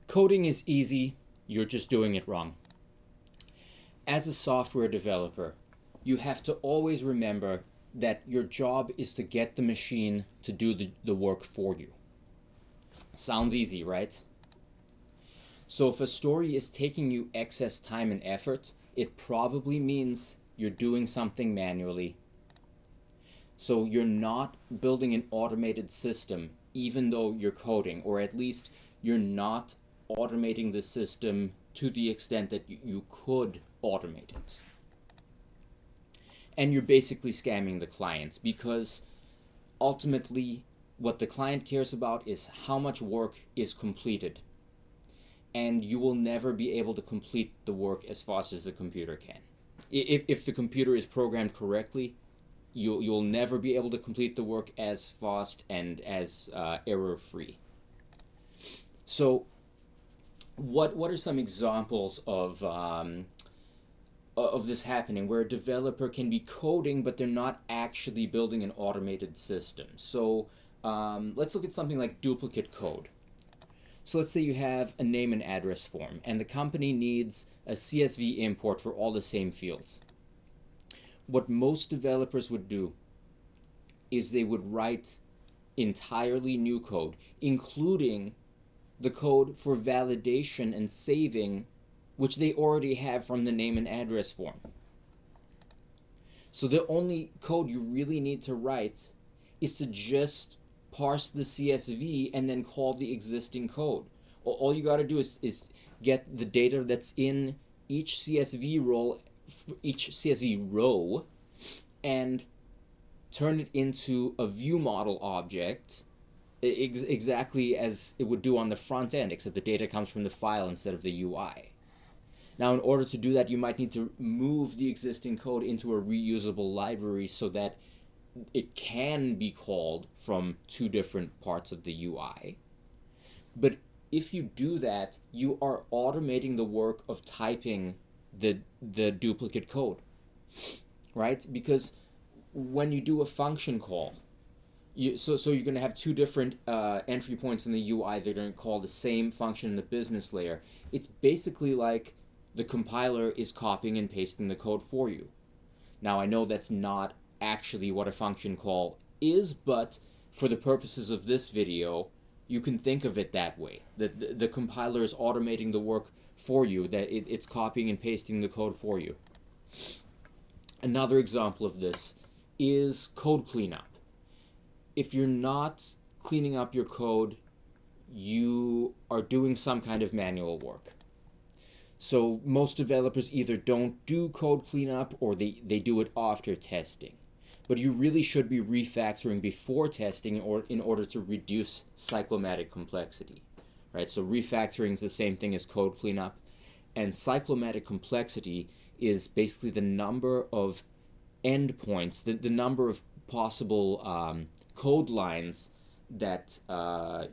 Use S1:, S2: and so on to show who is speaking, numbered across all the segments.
S1: Coding is easy, you're just doing it wrong. As a software developer, you have to always remember that your job is to get the machine to do the work for you. Sounds easy, right? So if a story is taking you excess time and effort, it probably means you're doing something manually. So you're not building an automated system, even though you're coding, or at least you're not automating the system to the extent that you could automate it. And you're basically scamming the client because ultimately what the client cares about is how much work is completed. And you will never be able to complete the work as fast as the computer can. If the computer is programmed correctly, you'll never be able to complete the work as fast and as error free. So, what are some examples of this happening where a developer can be coding but they're not actually building an automated system? So, let's look at something like duplicate code. So let's say you have a name and address form, and the company needs a CSV import for all the same fields. What most developers would do is they would write entirely new code, including the code for validation and saving, which they already have from the name and address form. So the only code you really need to write is to just parse the CSV and then call the existing code. All you got to do is get the data that's in each CSV row, and turn it into a view model object exactly as it would do on the front end, except the data comes from the file instead of the UI. Now, in order to do that, you might need to move the existing code into a reusable library so that it can be called from two different parts of the UI. But if you do that, you are automating the work of typing the duplicate code, right? Because when you do a function call, so you're going to have two different entry points in the UI. They're going to call the same function in the business layer. It's basically like the compiler is copying and pasting the code for you. Now, I know that's not actually what a function call is, but for the purposes of this video, you can think of it that way. The compiler is automating the work for you, that it's copying and pasting the code for you. Another example of this is code cleanup. If you're not cleaning up your code, you are doing some kind of manual work. So most developers either don't do code cleanup or they do it after testing. But you really should be refactoring before testing in order to reduce cyclomatic complexity. Right? So refactoring is the same thing as code cleanup. And cyclomatic complexity is basically the number of endpoints, the number of possible code lines that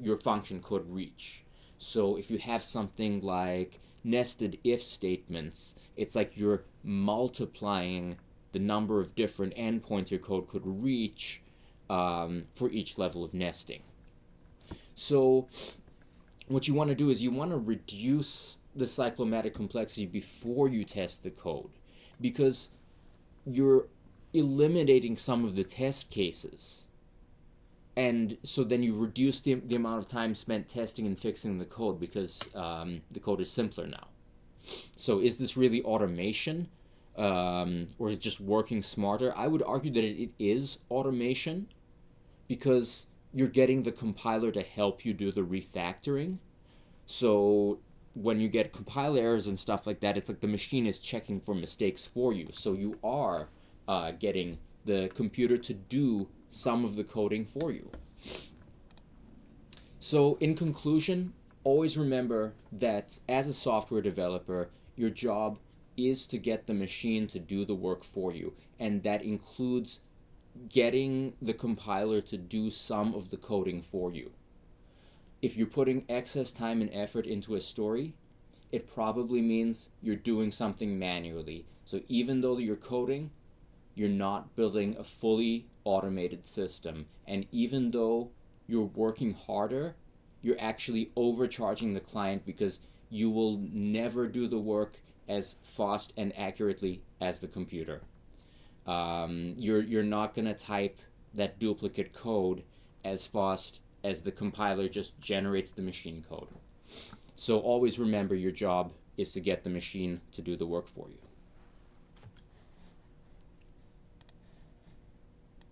S1: your function could reach. So if you have something like nested if statements, it's like you're multiplying the number of different endpoints your code could reach for each level of nesting. So what you want to do is you want to reduce the cyclomatic complexity before you test the code, because you're eliminating some of the test cases. And so then you reduce the amount of time spent testing and fixing the code because the code is simpler now. So is this really automation, or is it just working smarter? I would argue that it is automation, because you're getting the compiler to help you do the refactoring. So when you get compile errors and stuff like that, it's like the machine is checking for mistakes for you. So you are getting the computer to do some of the coding for you. So in conclusion, always remember that as a software developer, your job is to get the machine to do the work for you, and that includes getting the compiler to do some of the coding for you. If you're putting excess time and effort into a story, it probably means you're doing something manually. So even though you're coding, you're not building a fully automated system. And even though you're working harder, you're actually overcharging the client because you will never do the work as fast and accurately as the computer. You're not going to type that duplicate code as fast as the compiler just generates the machine code. So always remember, your job is to get the machine to do the work for you.